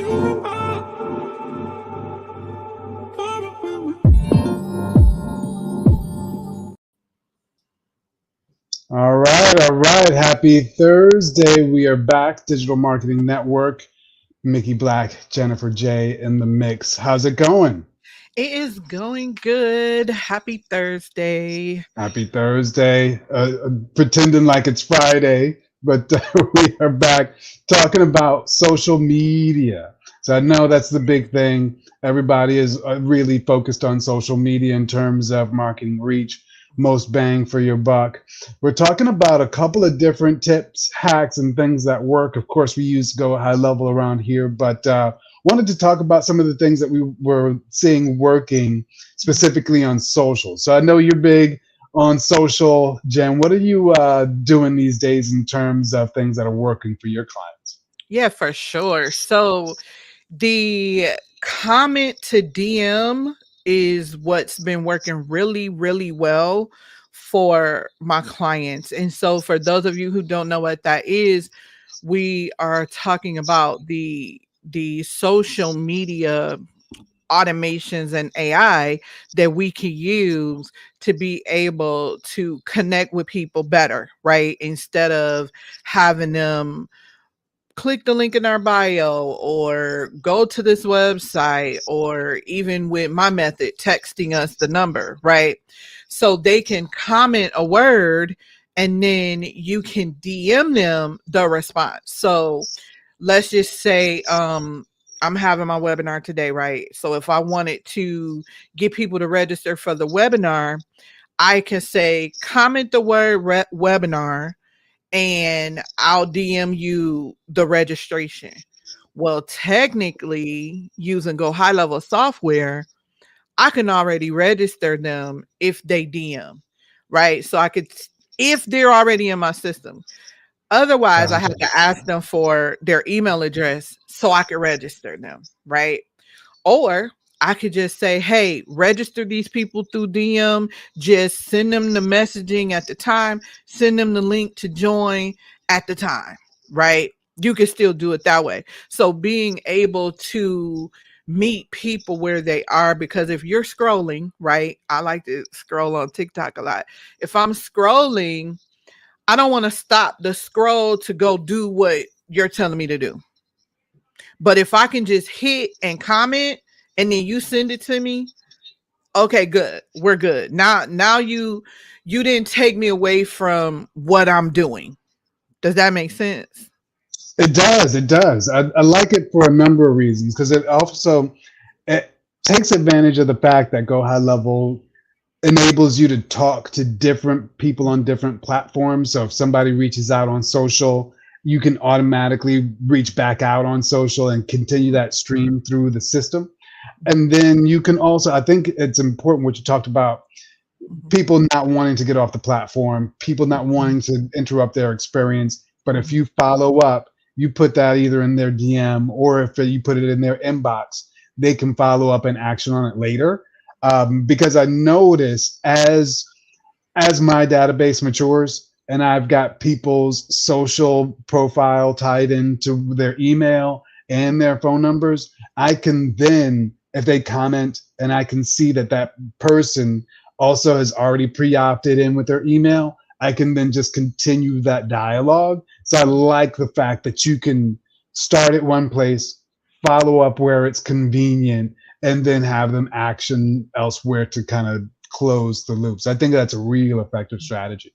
All right, all right. Happy Thursday. We are back. Digital Marketing Network. Mickey Black, Jennifer J in the mix. How's it going? It is going good. Happy Thursday. Happy Thursday. Pretending like it's Friday, but we are back talking about social media. So I know that's the big thing. Everybody is really focused on social media in terms of marketing reach, most bang for your buck. We're talking about a couple of different tips, hacks, and things that work. Of course, we use Go High Level around here, but wanted to talk about some of the things that we were seeing working specifically on social. So I know you're big on social, Jen. What are you doing these days in terms of things that are working for your clients? Yeah, for sure. So the comment to DM is what's been working really, really well for my clients. And so for those of you who don't know what that is, we are talking about the social media automations and AI that we can use to be able to connect with people better, right? Instead of having them click the link in our bio or go to this website, or even with my method, texting us the number, right? So they can comment a word and then you can DM them the response. So let's just say I'm having my webinar today, right? So if I wanted to get people to register for the webinar, I can say comment the word webinar and I'll DM you the registration. Well, technically, using Go High Level software, I can already register them if they DM, right? So I could, if they're already in my system. Otherwise, I Gotcha. have to ask them for their email address so I can register them, right? Or I could just say, hey, register these people through DM, just send them the messaging at the time, send them the link to join at the time, right? You can still do it that way. So being able to meet people where they are, because if you're scrolling, right? I like to scroll on TikTok a lot. If I'm scrolling, I don't want to stop the scroll to go do what you're telling me to do. But if I can just hit and comment and then you send it to me, okay, good. We're good. Now you didn't take me away from what I'm doing. Does that make sense? It does. It does. I like it for a number of reasons because it also it takes advantage of the fact that Go High Level enables you to talk to different people on different platforms. So if somebody reaches out on social, you can automatically reach back out on social and continue that stream through the system. And then you can also, I think it's important what you talked about, Mhm. people not wanting to get off the platform, people not wanting to interrupt their experience. But if Mhm. you follow up, you put that either in their DM or if you put it in their inbox, they can follow up and action on it later. Because I notice as my database matures and I've got people's social profile tied into their email and their phone numbers, I can then, if they comment and I can see that that person also has already pre opted in with their email, I can then just continue that dialogue. So I like the fact that you can start at one place, follow up where it's convenient, and then have them action elsewhere to kind of close the loops. I think that's a real effective strategy.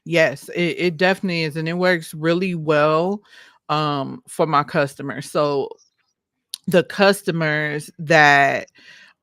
Yes, it definitely is. And it works really well for my customers. So the customers that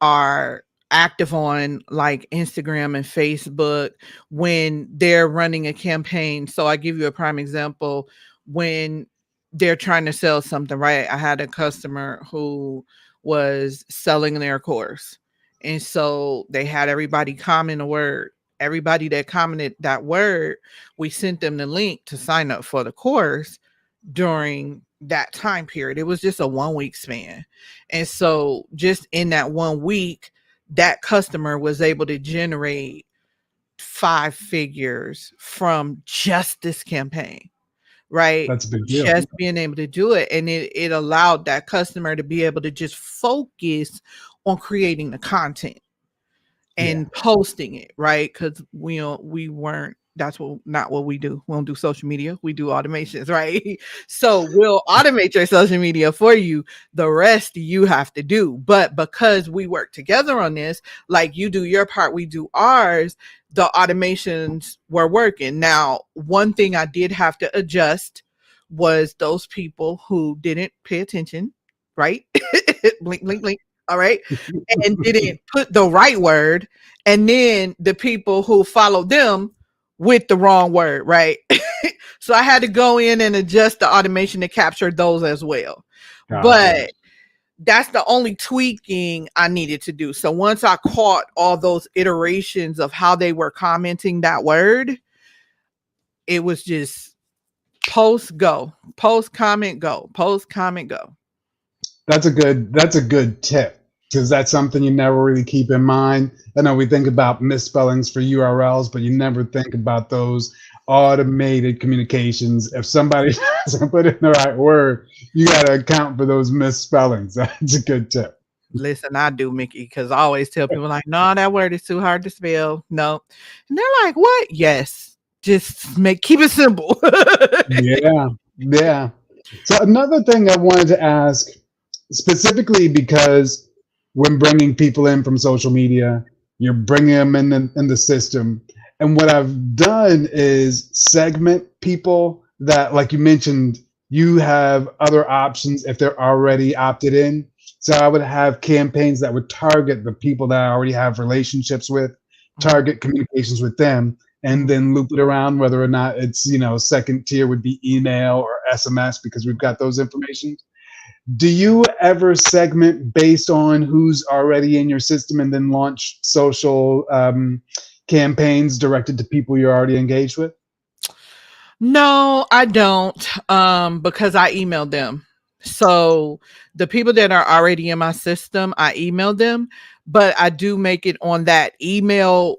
are active on like Instagram and Facebook when they're running a campaign. So I give you a prime example when they're trying to sell something, right? I had a customer who was selling their course. And so they had everybody comment a word. Everybody that commented that word, we sent them the link to sign up for the course during that time period. It was just a 1 week span. And so just in that 1 week, that customer was able to generate 5 figures from just this campaign, right? That's a big deal. Just being able to do it. And it allowed that customer to be able to just focus on creating the content Yeah. and posting it, right? Because we weren't, that's what not what we do. We don't do social media, we do automations, right? So we'll automate your social media for you. The rest you have to do. But because we work together on this, like you do your part, we do ours, the automations were working. Now, one thing I did have to adjust was those people who didn't pay attention, right? Blink, blink, blink. All right. And didn't put the right word. And then the people who followed them with the wrong word, right? So I had to go in and adjust the automation to capture those as well. Gotcha. But that's the only tweaking I needed to do. So once I caught all those iterations of how they were commenting that word, it was just post, go, post, comment, go, post, comment, go. That's a good tip, because that's something you never really keep in mind. I know we think about misspellings for URLs, but you never think about those automated communications. If somebody doesn't put in the right word, you got to account for those misspellings. That's a good tip. Listen, I do, Mickey, because I always tell people like, no, that word is too hard to spell. No. And they're like, what? Yes. Just keep it simple. Yeah. Yeah. So another thing I wanted to ask, specifically because when bringing people in from social media, you're bringing them in the system. And what I've done is segment people that, like you mentioned, you have other options if they're already opted in. So I would have campaigns that would target the people that I already have relationships with, target communications with them, and then loop it around, whether or not it's, second tier would be email or SMS, because we've got those information. Do you ever segment based on who's already in your system and then launch social campaigns directed to people you're already engaged with? No, I don't, because I emailed them. So the people that are already in my system, I emailed them, but I do make it on that email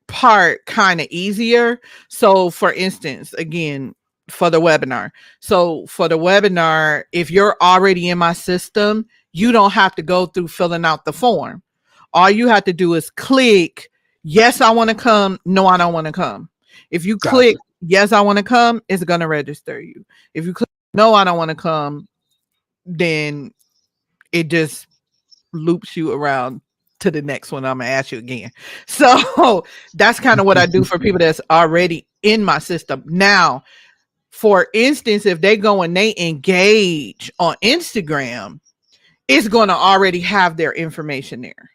part kind of easier. So for instance, again, for the webinar. So for the webinar, if you're already in my system, you don't have to go through filling out the form. All you have to do is click, yes, I want to come. No, I don't want to come. If you click, yes, I want to come, it's going to register you. If you click, no, I don't want to come, then it just loops you around to the next one. I'm gonna ask you again. So that's kind of what I do for people that's already in my system. Now, for instance, if they go and they engage on Instagram, it's going to already have their information there,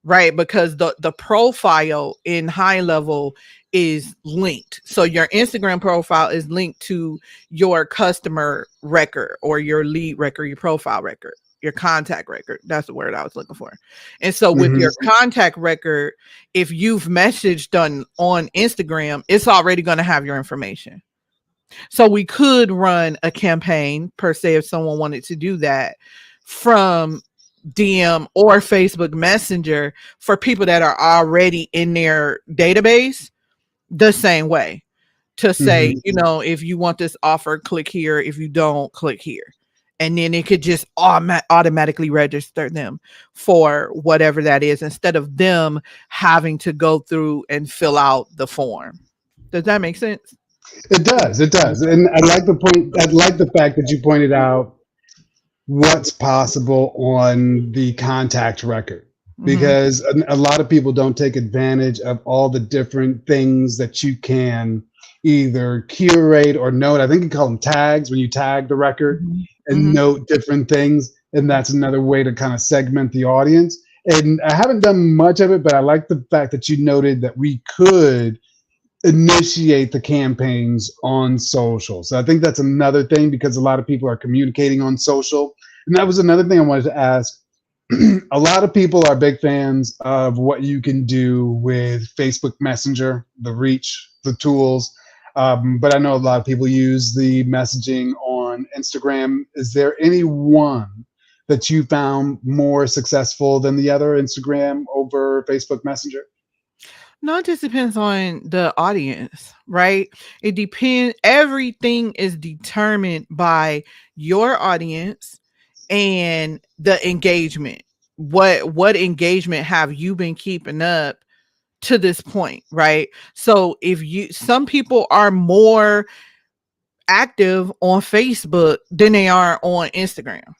right? Because the profile in High Level is linked. So your Instagram profile is linked to your customer record or your lead record, your profile record, your contact record. That's the word I was looking for. And so with your contact record, if you've messaged on Instagram, it's already going to have your information. So we could run a campaign per se if someone wanted to do that from DM or Facebook Messenger for people that are already in their database the same way, to say, if you want this offer, click here. If you don't, click here. And then it could just automatically register them for whatever that is, instead of them having to go through and fill out the form. Does that make sense? It does. It does. And I like the fact that you pointed out what's possible on the contact record, because a lot of people don't take advantage of all the different things that you can either curate or note. I think you call them tags, when you tag the record and note different things. And that's another way to kind of segment the audience. And I haven't done much of it, but I like the fact that you noted that we could initiate the campaigns on social. So I think that's another thing, because a lot of people are communicating on social. And that was another thing I wanted to ask. A lot of people are big fans of what you can do with Facebook Messenger, the reach, the tools. But I know a lot of people use the messaging on Instagram. Is there any one that you found more successful than the other, Instagram over Facebook Messenger? No, it just depends on the audience, right? It depends. Everything is determined by your audience and the engagement. What engagement have you been keeping up to this point, right? So if you some people are more active on Facebook than they are on Instagram,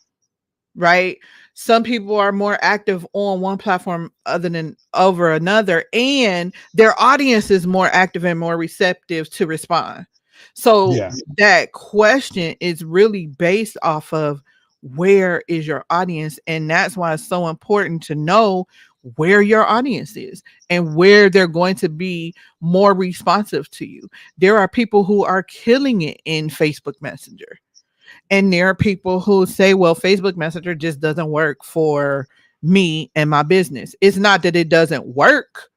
right? Some people are more active on one platform other than over another, and their audience is more active and more receptive to respond. So Yeah. that question is really based off of where is your audience, and that's why it's so important to know where your audience is and where they're going to be more responsive to you. There are people who are killing it in Facebook Messenger, and there are people who say, well, Facebook Messenger just doesn't work for me and my business. It's not that it doesn't work,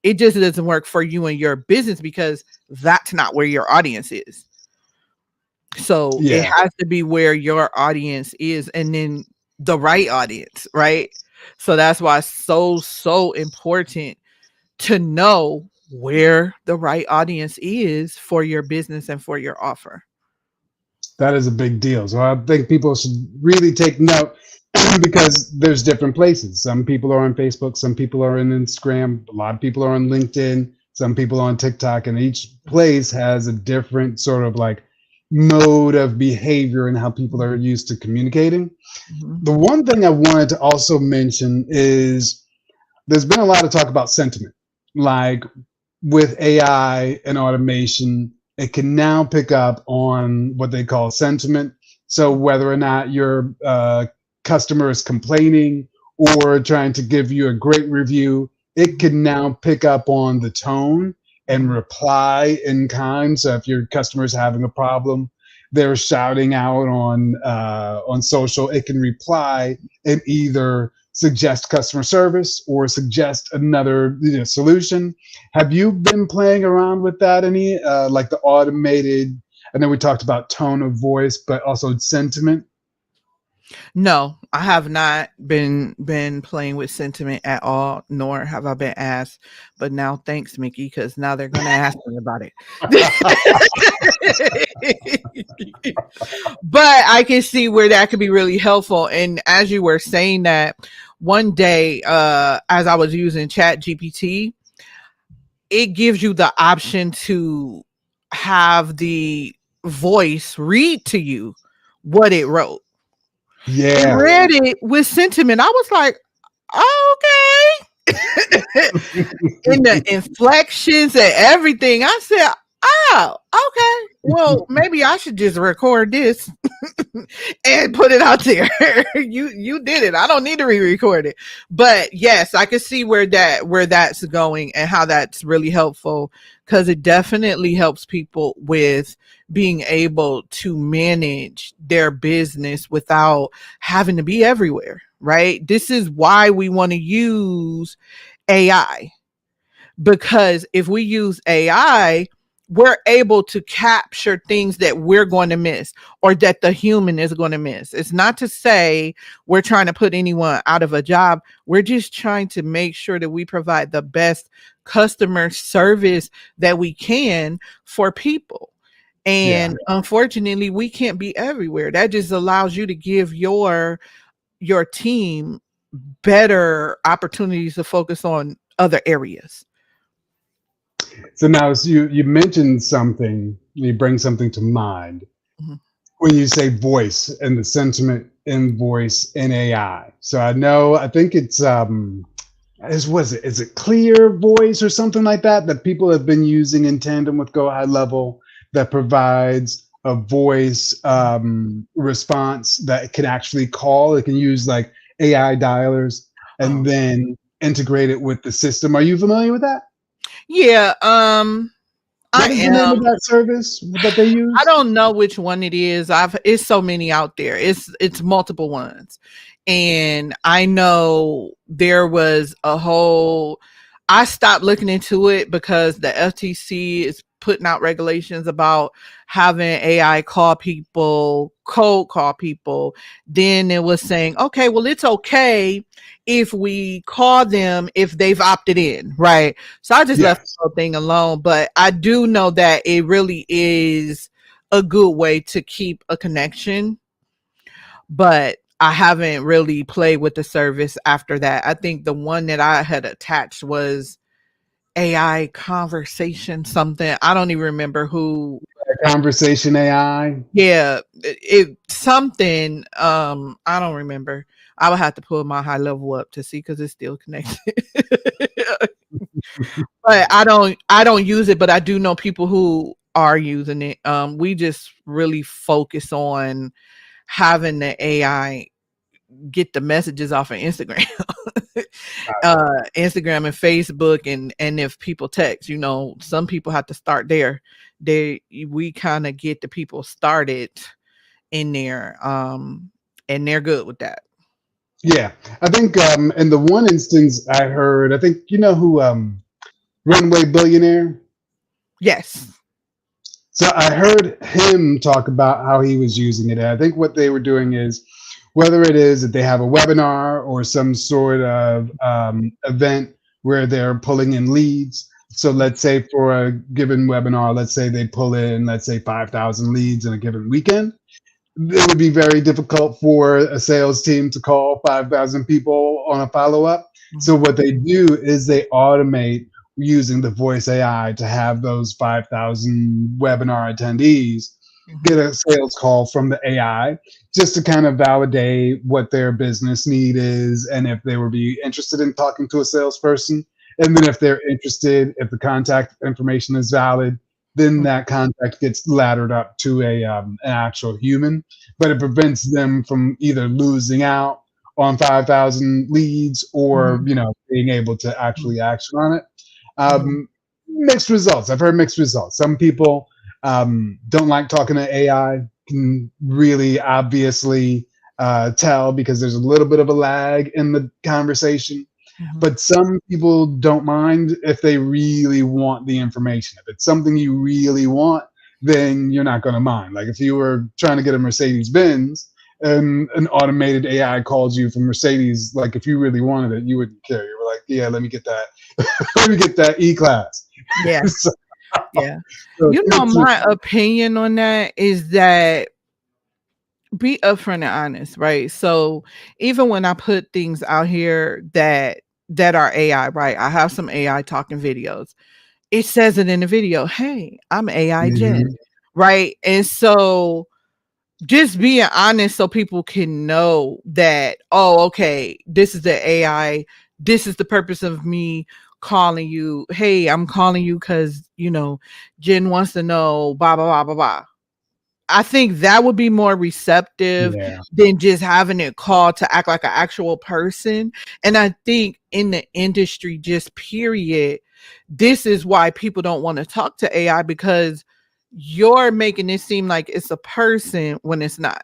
it just doesn't work for you and your business because that's not where your audience is. So it Yeah. has to be where your audience is, and then the right audience, right? So that's why it's so important to know where the right audience is for your business and for your offer. That is a big deal. So I think people should really take note because there's different places. Some people are on Facebook, some people are on Instagram, a lot of people are on LinkedIn, some people are on TikTok, and each place has a different sort of like mode of behavior and how people are used to communicating. Mhm. The one thing I wanted to also mention is there's been a lot of talk about sentiment. Like with AI and automation, it can now pick up on what they call sentiment. So whether or not your customer is complaining or trying to give you a great review, it can now pick up on the tone and reply in kind. So if your customer is having a problem, they're shouting out on social, it can reply and either suggest customer service or suggest another solution. Have you been playing around with that any like the automated? I know we talked about tone of voice, but also sentiment. No, I have not been playing with sentiment at all, nor have I been asked. But now, thanks, Mickey, because now they're going to ask me about it. But I can see where that could be really helpful. And as you were saying that, one day, as I was using Chat GPT, it gives you the option to have the voice read to you what it wrote. It Yeah. read it with sentiment. I was like, oh, okay. In the inflections and everything. I said, oh, okay. Well, maybe I should just record this and put it out there. You did it. I don't need to re-record it. But yes, I can see where that's going and how that's really helpful, because it definitely helps people with being able to manage their business without having to be everywhere, right? This is why we want to use AI, because if we use AI, we're able to capture things that we're going to miss or that the human is going to miss. It's not to say we're trying to put anyone out of a job. We're just trying to make sure that we provide the best customer service that we can for people. Yeah. And unfortunately, we can't be everywhere. That just allows you to give your team better opportunities to focus on other areas. So now so you mentioned something, you bring something to mind Mhm. when you say voice and the sentiment in voice in AI. So I think it's is it clear voice or something like that that people have been using in tandem with Go High Level that provides a voice response that can actually call. It can use like AI dialers and Oh, then integrate it with the system. Are you familiar with that? yeah. I What is the name am. of that service that they I use? don't know which one it is. It's so many out there. It's multiple ones. And I know there was a whole I stopped looking into it because the FTC is putting out regulations about having AI call people, cold call people, then it was saying, okay, well, it's okay if we call them if they've opted in, right? So I just left the Yes. whole thing alone. But I do know that it really is a good way to keep a connection, but I haven't really played with the service after that. I think the one that I had attached was AI conversation something. I don't even remember who. Conversation AI. Yeah, it something. I don't remember. I would have to pull my high level up to see because it's still connected. But I don't use it, but I do know people who are using it. We just really focus on having the AI get the messages off of Instagram. Instagram and Facebook, and if people text, some people have to start there. We kind of get the people started in there, and they're good with that. Yeah, I think in the one instance I heard, I think you know who Runway Billionaire. Yes. So I heard him talk about how he was using it. And I think what they were doing is, whether it is that they have a webinar or some sort of event where they're pulling in leads. So let's say for a given webinar, let's say they pull in, let's say 5,000 leads in a given weekend. It would be very difficult for a sales team to call 5,000 people on a follow up. So what they do is they automate using the voice AI to have those 5,000 webinar attendees get a sales call from the AI just to kind of validate what their business need is and if they would be interested in talking to a salesperson. And then if they're interested, if the contact information is valid, then that contact gets laddered up to an actual human. But it prevents them from either losing out on 5,000 leads or being able to actually action on it. Mixed results. I've heard mixed results. Some people don't like talking to AI. Can really obviously tell because there's a little bit of a lag in the conversation. But some people don't mind if they really want the information. If it's something you really want, then you're not going to mind. Like if you were trying to get a Mercedes Benz and an automated AI calls you from Mercedes, like if you really wanted it, you wouldn't care. You were like, yeah, let me get that. Let me get that E-Class. Yeah. So, Yeah. My opinion on that is that be upfront and honest, right? So even when I put things out here that are AI, right? I have some AI talking videos. It says it in the video, hey, I'm AI Jen, right? And so just being honest so people can know that, oh, okay, this is the AI. This is the purpose of me calling you. Hey, I'm calling you because, Jen wants to know, blah, blah, blah, blah, blah. I think that would be more receptive than just having it called to act like an actual person. And I think in the industry, just period, this is why people don't want to talk to AI because you're making it seem like it's a person when it's not.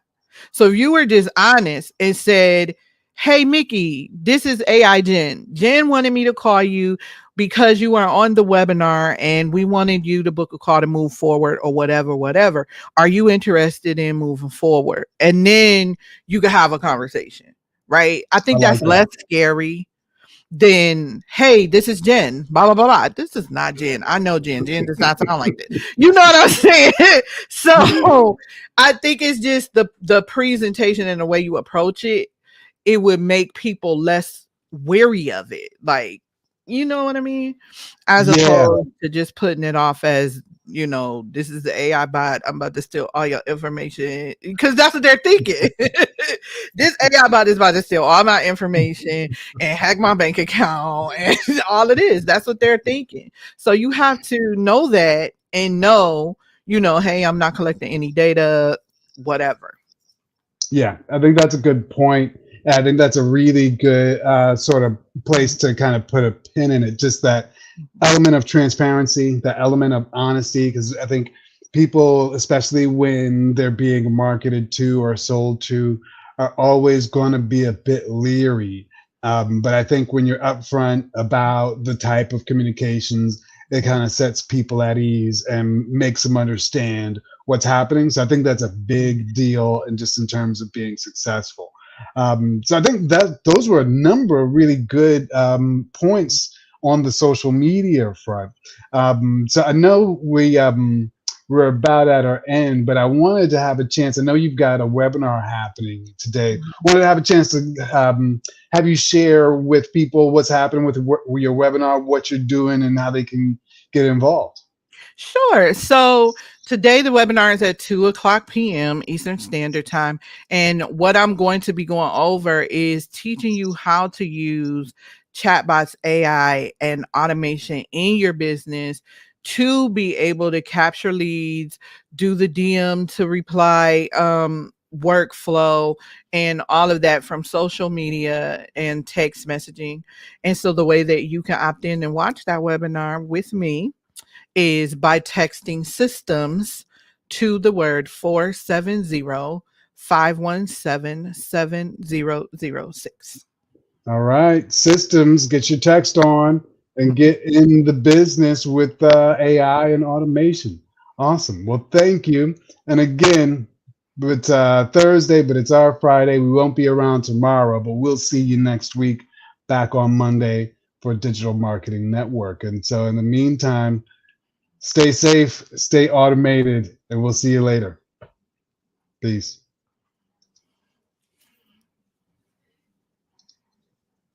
So if you were just honest and said, hey, Mickey, this is AI Jen. Jen wanted me to call you because you are on the webinar and we wanted you to book a call to move forward or whatever. Are you interested in moving forward? And then you can have a conversation, right? I think that's less scary than, hey, this is Jen, blah, blah, blah, blah. This is not Jen. I know Jen. Jen does not sound like this. You know what I'm saying? So I think it's just the presentation and the way you approach it. It would make people less wary of it. Like, you know what I mean? As opposed to just putting it off as, this is the AI bot. I'm about to steal all your information because that's what they're thinking. This AI bot is about to steal all my information and hack my bank account and all it is. That's what they're thinking. So you have to know that and know, hey, I'm not collecting any data, whatever. Yeah, I think that's a good point. I think that's a really good sort of place to kind of put a pin in it. Just that element of transparency, the element of honesty, because I think people, especially when they're being marketed to or sold to, are always going to be a bit leery. But I think when you're upfront about the type of communications it kind of sets people at ease and makes them understand what's happening. So I think that's a big deal, and just in terms of being successful. So I think that those were a number of really good points on the social media front. So I know we're about at our end, but I wanted to have a chance. I know you've got a webinar happening today. Wanted to have a chance to have you share with people what's happening with your webinar, what you're doing, and how they can get involved. Sure. So today the webinar is at 2:00 p.m. Eastern Standard Time. And what I'm going to be going over is teaching you how to use chatbots, AI, and automation in your business to be able to capture leads, do the DM to reply workflow, and all of that from social media and text messaging. And so the way that you can opt in and watch that webinar with me is by texting systems to the word 470-517-7006. All right, systems, get your text on and get in the business with AI and automation. Awesome. Well, thank you. And again, it's Thursday, but it's our Friday. We won't be around tomorrow, but we'll see you next week back on Monday for Digital Marketing Network. And so in the meantime, stay safe, stay automated, and we'll see you later. Peace.